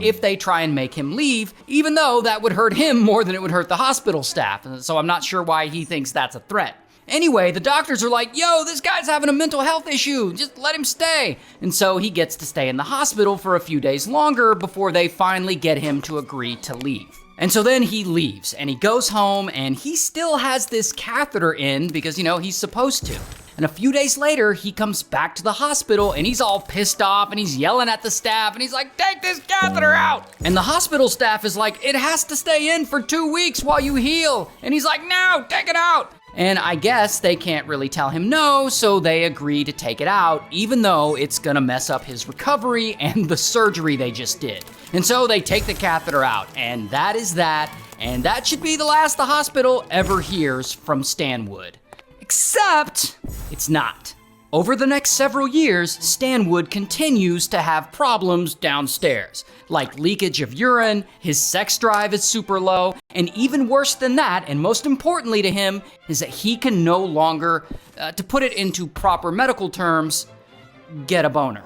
if they try and make him leave, even though that would hurt him more than it would hurt the hospital staff. So I'm not sure why he thinks that's a threat. Anyway, the doctors are like, yo, this guy's having a mental health issue, just let him stay. And so he gets to stay in the hospital for a few days longer before they finally get him to agree to leave. And so then he leaves and he goes home and he still has this catheter in because, he's supposed to. And a few days later, he comes back to the hospital and he's all pissed off and he's yelling at the staff and he's like, take this catheter out. And the hospital staff is like, it has to stay in for 2 weeks while you heal. And he's like, no, take it out. And I guess they can't really tell him no, so they agree to take it out, even though it's gonna mess up his recovery and the surgery they just did. And so they take the catheter out, and that is that, and that should be the last the hospital ever hears from Stanwood. Except, it's not. Over the next several years, Stanwood continues to have problems downstairs, like leakage of urine, his sex drive is super low, and even worse than that, and most importantly to him, is that he can no longer, to put it into proper medical terms, get a boner.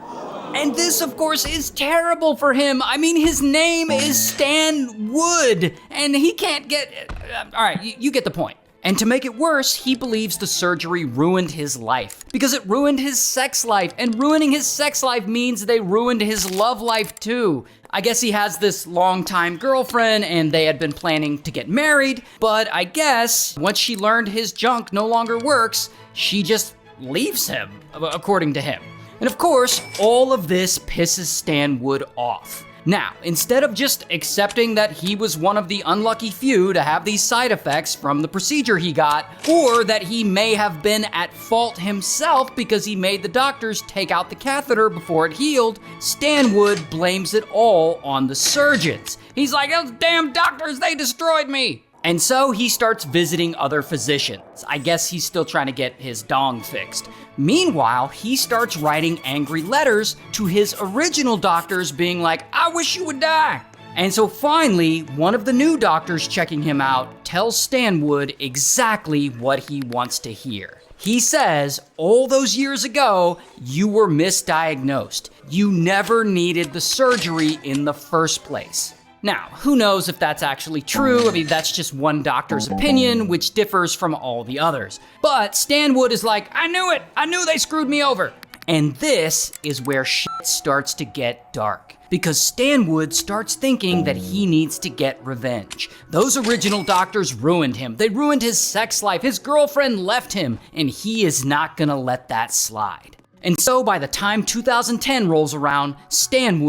And this, of course, is terrible for him. I mean, his name is Stan Wood, and he can't get, all right, you get the point. And to make it worse, he believes the surgery ruined his life because it ruined his sex life, and ruining his sex life means they ruined his love life too. I guess he has this longtime girlfriend and they had been planning to get married, but I guess once she learned his junk no longer works, she just leaves him, according to him. And of course, all of this pisses Stanwood off. Now, instead of just accepting that he was one of the unlucky few to have these side effects from the procedure he got, or that he may have been at fault himself because he made the doctors take out the catheter before it healed, Stanwood blames it all on the surgeons. He's like, those damn doctors, they destroyed me. And so he starts visiting other physicians. I guess he's still trying to get his dong fixed. Meanwhile, he starts writing angry letters to his original doctors being like, I wish you would die. And so finally, one of the new doctors checking him out tells Stanwood exactly what he wants to hear. He says, all those years ago, you were misdiagnosed. You never needed the surgery in the first place. Now, who knows if that's actually true? I mean, that's just one doctor's opinion, which differs from all the others. But Stanwood is like, I knew it! I knew they screwed me over! And this is where shit starts to get dark. Because Stanwood starts thinking that he needs to get revenge. Those original doctors ruined him. They ruined his sex life. His girlfriend left him, and he is not gonna let that slide. And so by the time 2010 rolls around, Stanwood